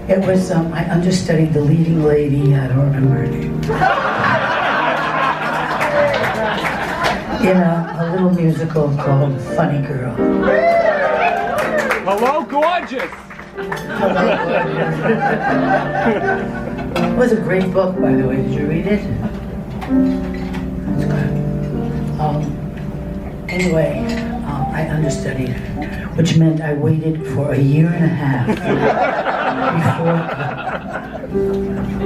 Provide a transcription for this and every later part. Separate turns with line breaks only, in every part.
It was, I understudied the leading lady, I don't remember her name, in a little musical called Funny Girl.
Hello, gorgeous!
It was a great book, by the way. Did you read it? It's good. Anyway, I understudied, which meant I waited for a year and a half before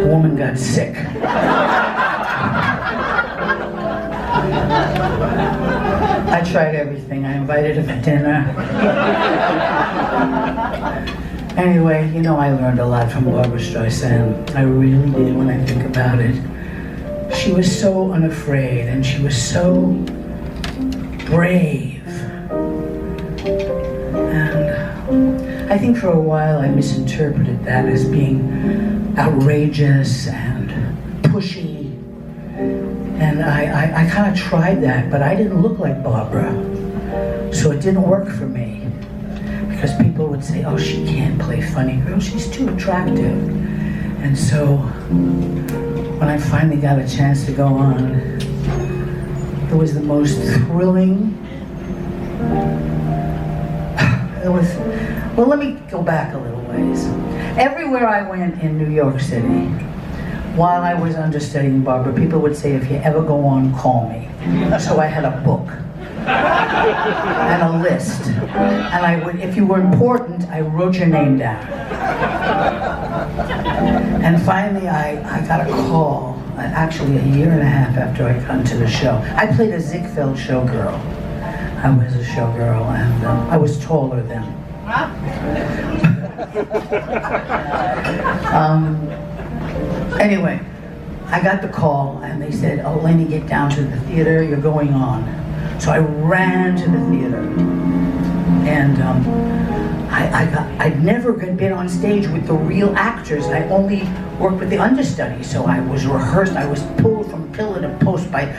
a woman got sick. I tried everything. I invited her for dinner. Anyway, you know, I learned a lot from Barbra Streisand. I really did when I think about it. She was so unafraid and she was so brave. And I think for a while I misinterpreted that as being outrageous and pushy. And I kind of tried that, but I didn't look like Barbara. So it didn't work for me. Because people would say, oh, she can't play funny girl, she's too attractive. And so when I finally got a chance to go on, it was the most thrilling. It was, well, let me go back a little ways. Everywhere I went in New York City, while I was understudying Barbara, people would say, if you ever go on, call me. So I had a book and a list. And I would, if you were important, I wrote your name down. And finally, I got a call, actually a year and a half after I got into the show. I played a Ziegfeld showgirl. I was a showgirl, and I was taller then. Anyway, I got the call, and they said, oh, Lainie, get down to the theater, you're going on. So I ran to the theater, and I'd never been on stage with the real actors. I only worked with the understudies, so I was rehearsed. I was pulled from pillar to post by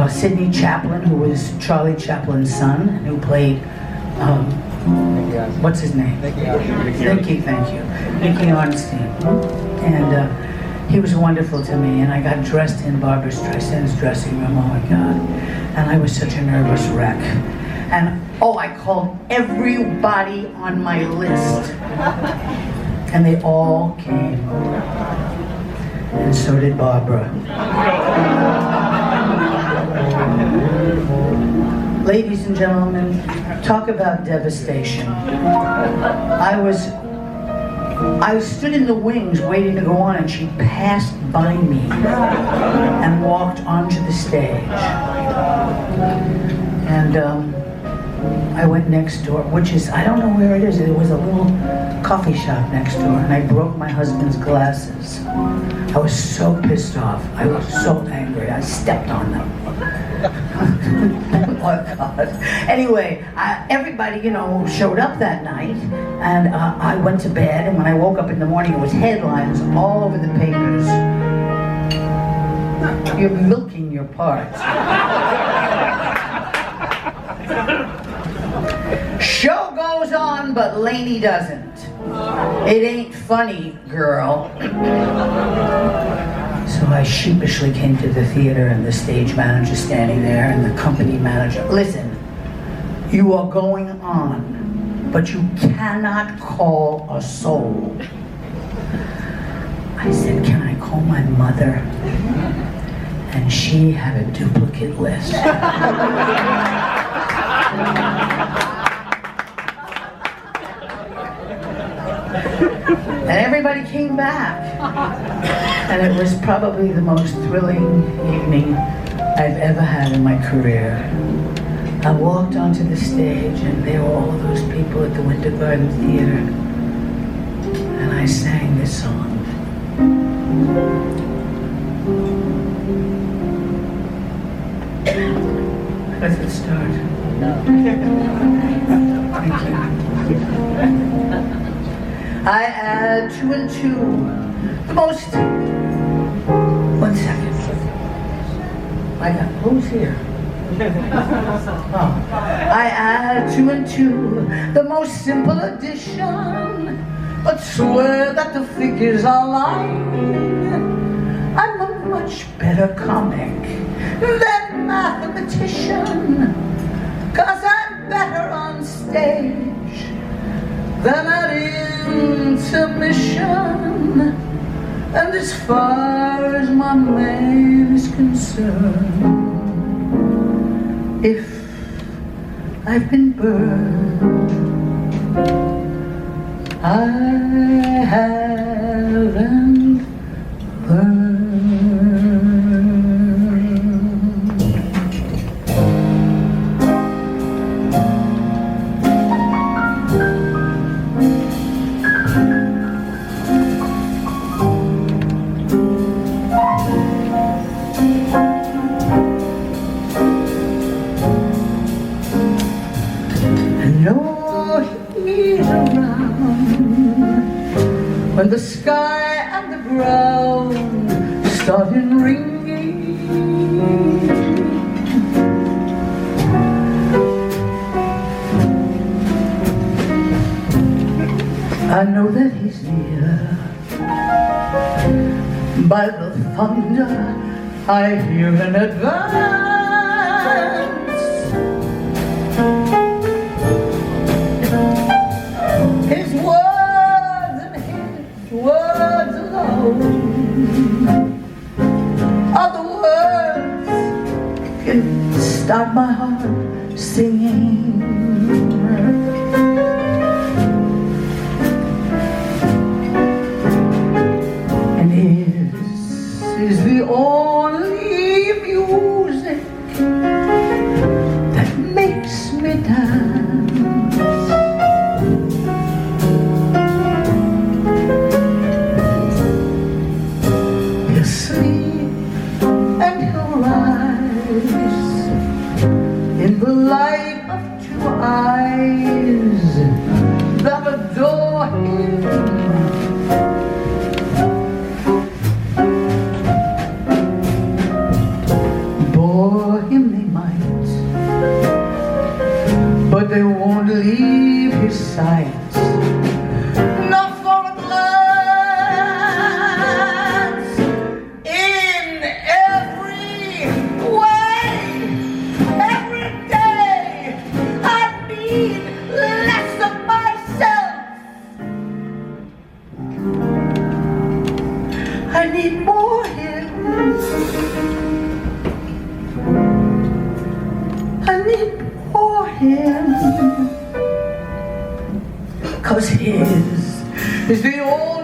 Sidney Chaplin, who was Charlie Chaplin's son, who played, what's his name? Nicky, thank you. Nicky Arnstein. And he was wonderful to me, and I got dressed in Barbra Streisand's dressing room, oh my God. And I was such a nervous wreck. And I called everybody on my list. And they all came. And so did Barbara. Ladies and gentlemen, talk about devastation. I stood in the wings waiting to go on, and she passed by me and walked onto the stage. And I went next door, which is, I don't know where it is. It was a little coffee shop next door, and I broke my husband's glasses. I was so pissed off. I was so angry. I stepped on them. Oh God. Anyway, everybody, showed up that night, and I went to bed, and when I woke up in the morning, it was headlines all over the papers. You're milking your parts. Show goes on, but Lainie doesn't. It ain't funny, girl. So I sheepishly came to the theater, and the stage manager standing there, and the company manager. Listen, you are going on, but you cannot call a soul. I said, can I call my mother? And she had a duplicate list. And everybody came back. And it was probably the most thrilling evening I've ever had in my career. I walked onto the stage, and there were all those people at the Winter Garden Theater. And I sang this song. How does it start? Thank you. I add 2 and 2. The most. 1 second. Who's here? Oh. I add 2 and 2. The most simple addition but swear that the figures are lying. I'm a much better comic than mathematician, 'cause I'm better on stage than at intermission. And as far as my man is concerned, if I've been burned, I haven't learned. When the sky and the ground started ringing, I know that he's near. By the thunder I hear in advance his words alone are the words can start my heart singing. And his is the only music that makes me dance. In the light of two eyes that adore him, bore him they might, but they won't leave his sight. Not for a glance, in every way. Every day I need less of myself. I need more him. I need more him. 'Cause his is the only